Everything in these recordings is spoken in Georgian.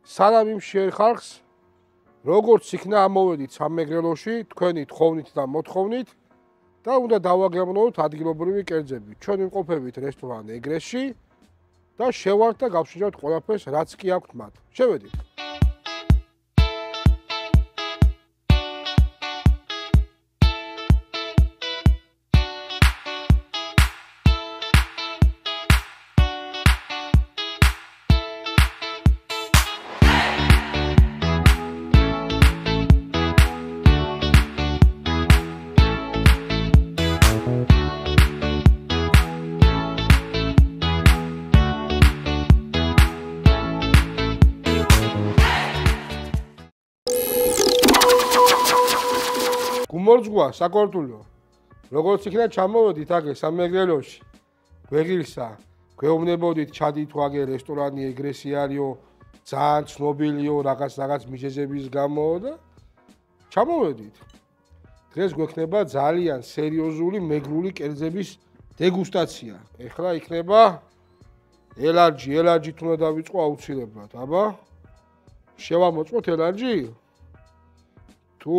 სანამ იმ შეერ ხალხს როგორც იქნა ამოვედით სამეგრელოში თქვენი თხოვნით და მოთხოვნით და უნდა დავაგემოვნოთ ადგილობრივი კერძები. ჩვენ ვიმყოფებით რესტორან ეგრესში და შევართ და გავშიჟავთ ყველაფერს, რაც კი აქვთ მათ. შევედით. გუმორძგვა საკორტულო როგორც იქნა ჩამოვედით აგე სამეგრელოში გვეღირსა გვეუბნებოდით ჩადით ვაგე რესტორანი ეგრესი არისო ძალიან ცნობილიო რაღაც მიზეზების გამო და ჩამოვედით დღეს გვექნება ძალიან სერიოზული მეგრული კერძების დეგუსტაცია ეხლა იქნება ელარჯით უნდა დავიწყო აუცილებლად აბა შევამოწმოთ ელარჯი თუ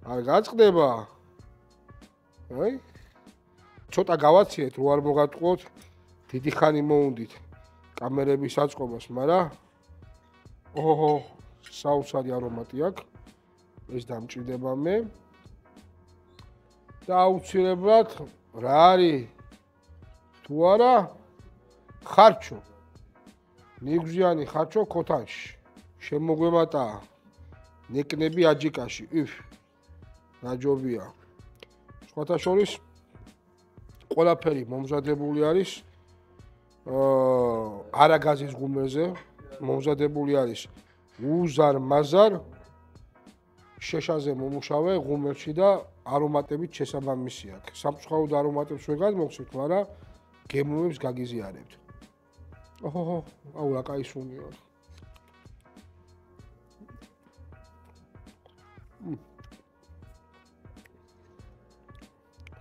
არ გაწყდება. აი. ცოტა გავაციეთ, რო არ მოგატყუოთ. დიდი ხანი მოუნდით კამერების აწყობას, მაგრამ ოჰო, საოცარი არომატი აქვს. ეს დამჭირდება მე. და აუცილებლად რა არის? თუ არა ხარჩო. ნიგზიანი ხარჩო ქოთანში. შემოგვემატა ნეკნები აჯიკაში. ნაჯობია. სხვათა შორის ყველაფერი მომზადებული არის არაგაზის ღუმელზე, მომზადებული არის უზარ-მაზარ შეშაზე მომუშავე ღუმელში და არომატებით შესაბამისი აქვს. სამწუხაროდ არომატებს ვერ გადმოგცეთ, მაგრამ გემრუებს გაგიზიარებთ. ოჰო, აუ რა კაი სუნია.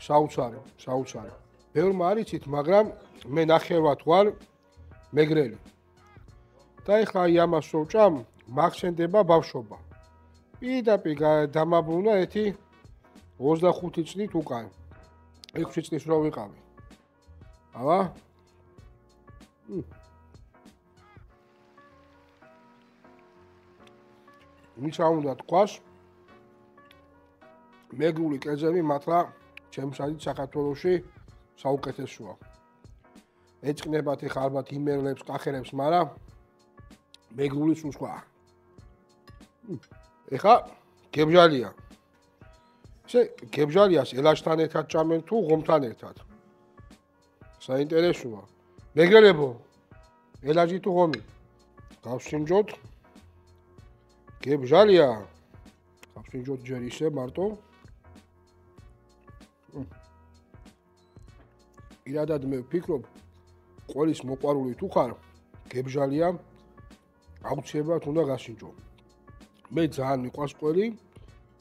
საოცარი. ბევრმა არიცით, მაგრამ მე ნახევად ვარ მეგრელი. და ეხლა ამას ვჭამ, მახსენდება ბავშვობა. პირდაპირ დამაბრუნა ერთი 25 წლით უკან. 6 წლის რო ვიყავი. აბა? ვიცა უნდა თქვას მეგრული კერძები მართლა ჩემს აზრით საქართველოში საუკეთესოა. ეწყნებათ ეხლა ალბათ იმერლებს, კახერებს, მაგრამ მეგრული სულ სხვა. ეხლა გებჟალია. ესე გებჟალიას ელაჯთან ერთად ჭამენ თუ ღომთან ერთად? საინტერესოა. მეგრელებო, ელაჯი თუ ღომი? გავსინჯოთ. გებჟალია. გავსინჯოთ ჯერ ისე მარტო. პირადად მე ვფიქრობ, ყოლის მოყვარული თუ ხარ, გებჟალია აუცილებლად უნდა გასინჯო. მე ძალიან მიყვარს ყველი,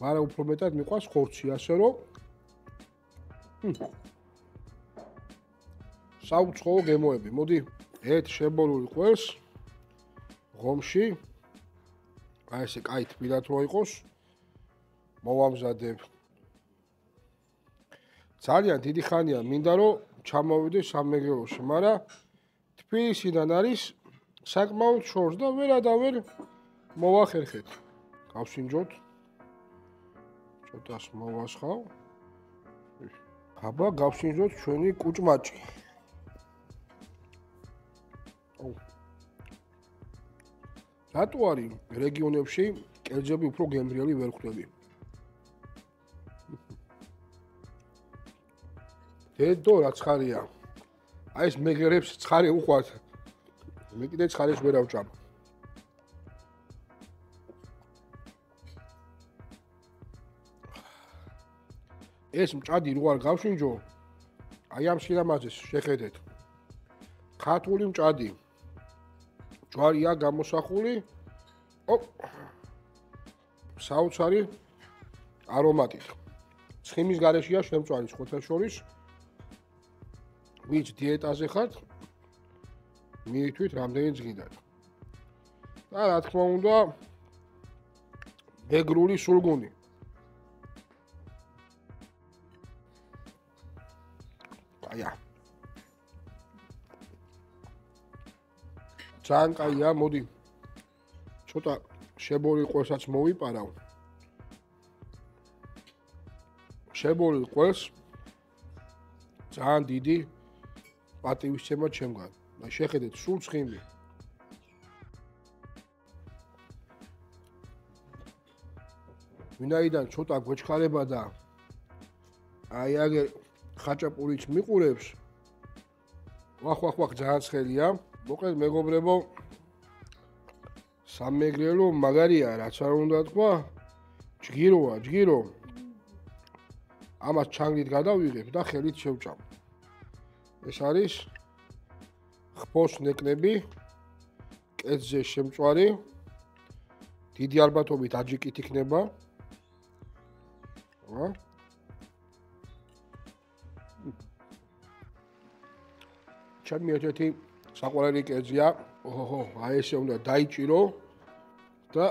მაგრამ უფრო მეტად მიყვარს ხორცი, ასე რომ საუცხოო გემოები. მოდი, ერთ შებოლული ყველს ღომში, აი ესე კაი თბილად რო იყოს, მოვამზადებ. ძალიან დიდი ხანია მინდა რომ ჩამოვიდე სამეგრელოში, მაგრამ თბილისიდან არის საკმაოდ შორს და ვერადავერ მოვახერხეთ. გავსინჯოთ. ცოტას მოვასხავ. აბა გავსინჯოთ ჩვენი კუჭმაჭი. რატო არის რეგიონებში კერძები უფრო გემრიელი ვერ ხვდები? დედო რა ცხარია. აი ეს მეგრებს ცხარი უყვართ. მე კიდე ცხარეს ვერ ავჭამ. ეს მჭადი რო არ გავშინჯო, აი ამ სილამაზეს შეხედეთ. ქართული მჭადი. ჯვარია გამოსახული. საოცარი არომატით. ცხიმის გარეშეა შემწვარი ხოთა შორის. ვინც დიეტაზე ხართ, მიითვით რამდენი ძგინდათ. და რა თქმა უნდა მეგრული სულგუნი. კაია. ძალიან კაია, მოდი. ცოტა შებოლილ ყველსაც მოვიპარავ. შებოლილ ყველს ძალიან დიდი პატივისცემა ჩემგან. და შეხედეთ სულ ცხიმი. ვინაიდან ცოტა გვეჩქარება და აი აგერ ხაჭაპურიც მიყურებს. ვახ ძალიან ცხელია. მოკლედ მეგობრებო სამეგრელო მაგარია, რაც არ უნდა თქვა. ჯგირო. ამას ჩანგლით გადავიღებ და ხელით შევჭამ. ეს არის ხბოს ნეკნები, კეცზე შემწვარი. დიდი ალბათობით აჯიკით იქნება. ჩემი ერთ-ერთი საყვარელი კერძია. აი ესე უნდა დაიჭირო და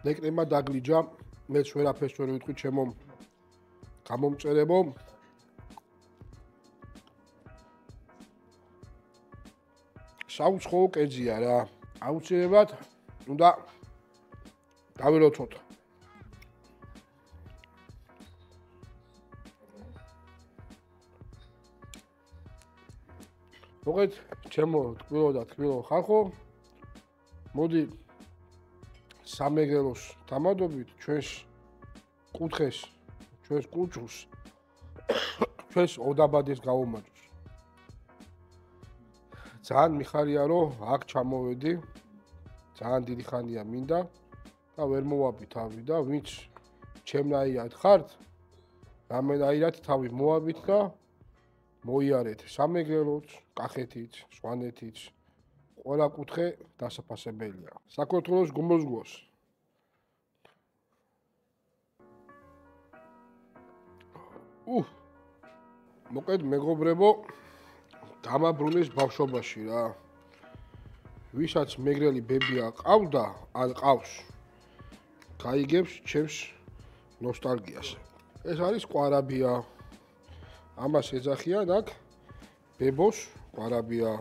ნეკნებმა დაგლიჯა. მეც ვერაფერს ვერ ვიტყვი ჩემო გამომწერებო. საუცხოო კერძია რა. აუცილებლად უნდა დავილოცოთ. მოკლედ ჩემო თბილო ხალხო, მოდი სამეგრელოს თამადობით ჩვენს კუთხეს, ჩვენს კუჭურს, ჩვენს ოდაბადეს გავუმაჭოს. ძალიან მიხარია რომ აქ ჩამოვედი. ძალიან დიდი ხანია მინდა და ვერ მოვაბი თავი და ვინც ჩემნაირად ხართ, რამენაირად თავი მოაბით და მოიარეთ სამეგრელოც, კახეთიც, სვანეთიც, ყველა კუთხე დასაფასებელია. საქართველოს გუმბოზგოს. მოკლედ მეგობრებო, დამაბრუნეს ბავშვობაში რა. ვისაც მეგრელი ბებია ყავდა, ან ყავს, გაიგებს ჩემს ნოსტალგიას. ეს არის კვარაბია. ამას ეძახიან აქ ბებოს კვარაბია.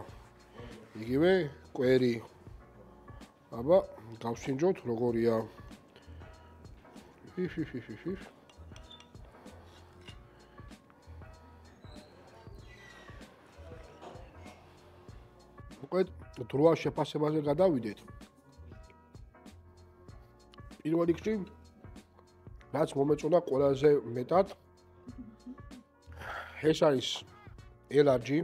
იგივე კვერი. აბა, გავსინჯოთ როგორია. მოკლედ დროა შეფასებაზე გადავიდეთ. პირველ რიგში რაც მომეწონა ყველაზე მეტად ეს არის ელარჯი,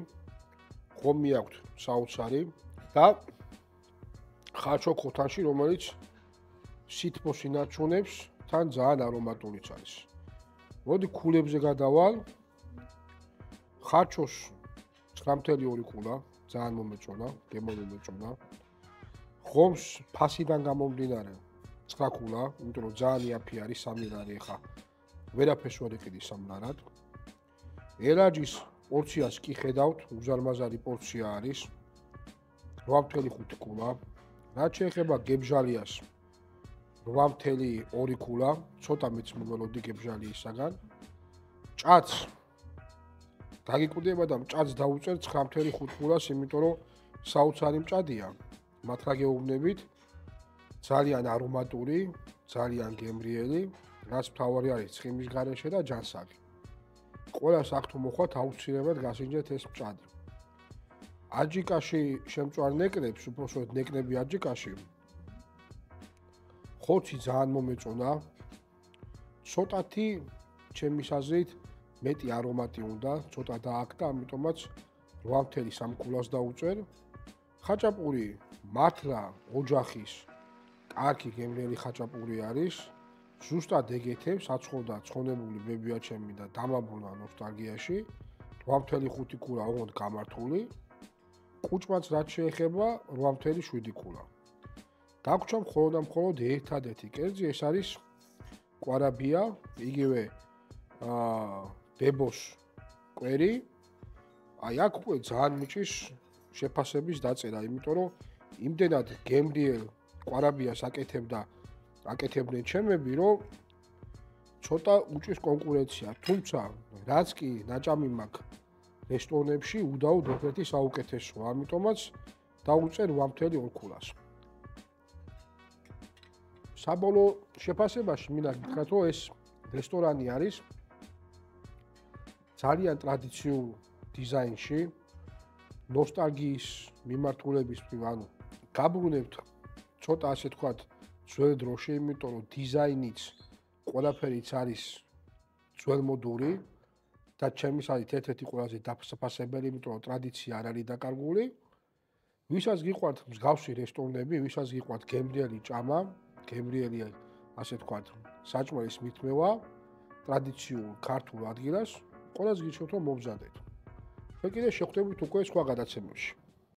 ხომი აქვს საოცარი და ხაჩო ქოთანში, რომელიც სითბოს ინარჩუნებს, თან ძალიან არომატულიც არის. მოდი ქულებზე გადავალ. ხაჩოს 9.2 ქულა, ძალიან მომეწონა, გემომეწონა. ხომს ფასიდან გამომდინარე 9 ქულა, იმიტომ რომ ძალიან იაფი არის სამილარი ხა. ვერაფერს ვერ იყიდი სამლარად. ელარჯის პორციას კი ხედავთ, უზარმაზარი პორცია არის. 8.5 ქულა. რაც შეეხება გებჟალიას 8.2 ქულა, ცოტა მეც მომელოდი გებჟალიისაგან. ჭაც დაგიკვირდება და ჭაც დაუწერ 9.5 ქულას, იმიტომ რომ საოცარი მჭადია. მათ რა გეუბნებით, ძალიან არომატური, ძალიან გემრიელი, რაც მთავარი არის ცხიმის გარეშე და ჯანსაღი. ყველას აქ თუ მოხვათ, აუცილებლად გასინჯეთ ეს მჭადი. აჯიკაში შემწვარ ნეკნებს, უпроსოდ ნეკნები აჯიკაში. ხოცი ძალიან მომეწონა. ცოტათი ჩემის აზრით მეტი არომატი უნდა, ცოტა დააკდა, ამიტომაც 8.3 ქულას დაუწერ. ხაჭაპური მართლა ოჯახის კარგი გემრიელი ხაჭაპური არის. ზუსტად ეგეთებს აცხოდა ცხონებული ბებია ჩემი და დამაბრუნა ნოსტალგიაში. 8.5 ქულა ოღონდ გამართული. კუჭმაც რაც შეეხება 8.7 ქულა. დაგვრჩა მხოლოდ ერთადერთი კერძი, ეს არის კვარაბია, იგივე ბებოს კვერი აი აქ უკვე ძალიან მიჭის შეფასების დაწერა, იმიტომ რომ იმდენად გემრიელ კვარაბიას აკეთებდნენ ჩემები, რომ ცოტა უჭის კონკურენცია, თუმცა რაც კი ნაჭამი მაქვს რესტორნებში უდაოდ ერთ-ერთი საუკეთესოა, ამიტომაც დაუწერ 8.2 ქულას. საბოლოო შეფასებაში მინდა გითხრათ, რომ ეს რესტორანი არის ძალიან ტრადიციულ დიზაინში, ნოსტალგიის მიმართულების მხრივ, ანუ გაბრუნებთ ცოტა ასე თქვათ ძველ დროში, იმიტომ რომ დიზაინიც ყველაფერიც არის ძველმოდური და ჩემის არის ერთ-ერთი ყველაზე დაფასებელი, იმიტომ რომ ტრადიცია არ არის დაკარგული. ვისაც გიყვართ მსგავსი რესტორნები, ვისაც გიყვართ გემრიელი ჭამა, გემრიელი ასე თქვათ საჭმელის მithmewa, ტრადიციულ ქართულ ადგილას, ყველას გიჩვენოთ რომ მომზადეთ. ჩვენ კიდე შევხვდებით უკვე სხვა გადაცემებში.